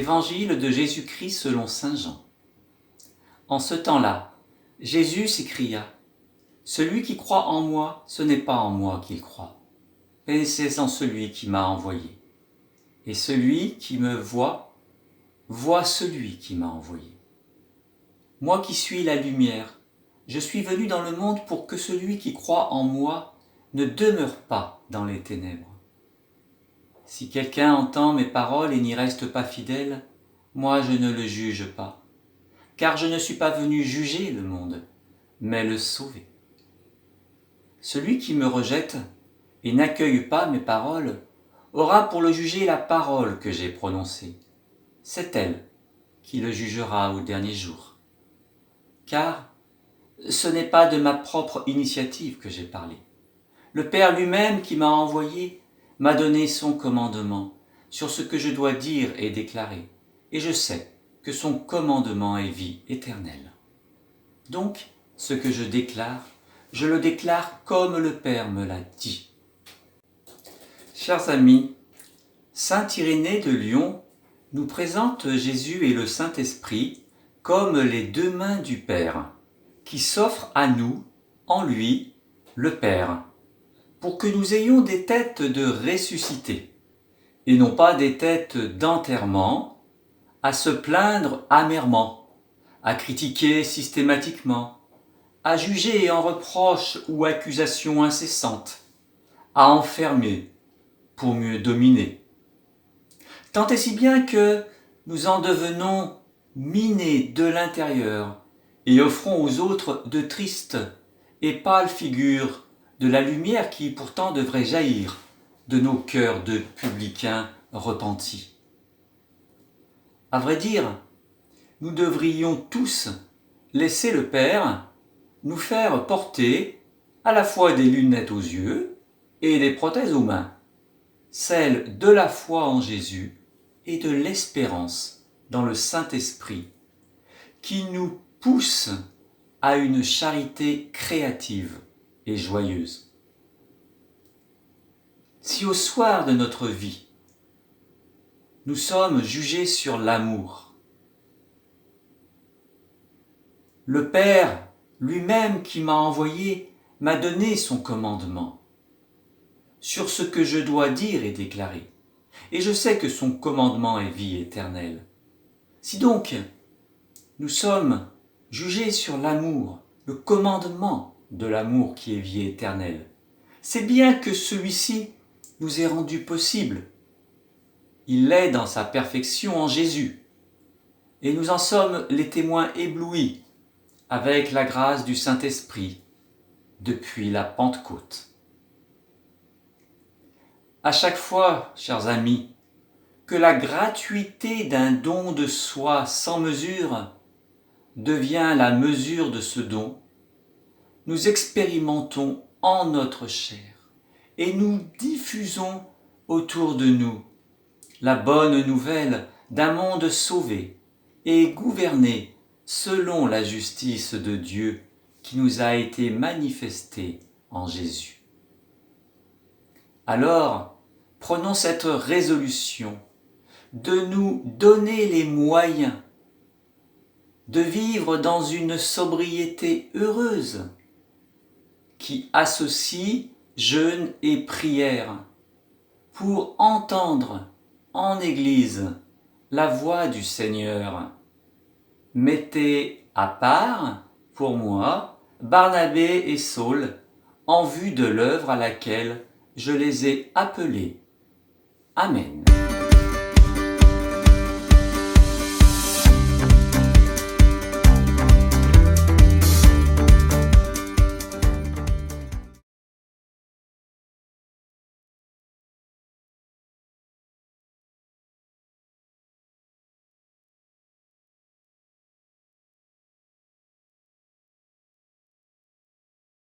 Évangile de Jésus-Christ selon saint Jean. En ce temps-là, Jésus s'écria : « Celui qui croit en moi, ce n'est pas en moi qu'il croit, mais c'est en celui qui m'a envoyé. Et celui qui me voit, voit celui qui m'a envoyé. Moi qui suis la lumière, je suis venu dans le monde pour que celui qui croit en moi ne demeure pas dans les ténèbres. Si quelqu'un entend mes paroles et n'y reste pas fidèle, moi je ne le juge pas, car je ne suis pas venu juger le monde, mais le sauver. Celui qui me rejette et n'accueille pas mes paroles aura pour le juger la parole que j'ai prononcée. C'est elle qui le jugera au dernier jour. Car ce n'est pas de ma propre initiative que j'ai parlé. Le Père lui-même qui m'a envoyé m'a donné son commandement sur ce que je dois dire et déclarer, et je sais que son commandement est vie éternelle. Donc, ce que je déclare, je le déclare comme le Père me l'a dit. Chers amis, saint Irénée de Lyon nous présente Jésus et le Saint-Esprit comme les deux mains du Père, qui s'offrent à nous, en lui, le Père, pour que nous ayons des têtes de ressuscités, et non pas des têtes d'enterrement, à se plaindre amèrement, à critiquer systématiquement, à juger en reproches ou accusations incessantes, à enfermer pour mieux dominer. Tant et si bien que nous en devenons minés de l'intérieur et offrons aux autres de tristes et pâles figures de la lumière qui pourtant devrait jaillir de nos cœurs de publicains repentis. À vrai dire, nous devrions tous laisser le Père nous faire porter à la fois des lunettes aux yeux et des prothèses aux mains, celles de la foi en Jésus et de l'espérance dans le Saint-Esprit, qui nous pousse à une charité créative et joyeuse. Si au soir de notre vie, nous sommes jugés sur l'amour, le Père lui-même qui m'a envoyé m'a donné son commandement sur ce que je dois dire et déclarer, et je sais que son commandement est vie éternelle. Si donc nous sommes jugés sur l'amour, le commandement de l'amour qui est vie éternelle, c'est bien que celui-ci nous est rendu possible. Il l'est dans sa perfection en Jésus, et nous en sommes les témoins éblouis avec la grâce du Saint-Esprit depuis la Pentecôte. À chaque fois, chers amis, que la gratuité d'un don de soi sans mesure devient la mesure de ce don, nous expérimentons en notre chair et nous diffusons autour de nous la bonne nouvelle d'un monde sauvé et gouverné selon la justice de Dieu qui nous a été manifestée en Jésus. Alors, prenons cette résolution de nous donner les moyens de vivre dans une sobriété heureuse qui associe jeûne et prière pour entendre en Église la voix du Seigneur. Mettez à part, pour moi, Barnabé et Saul en vue de l'œuvre à laquelle je les ai appelés. Amen.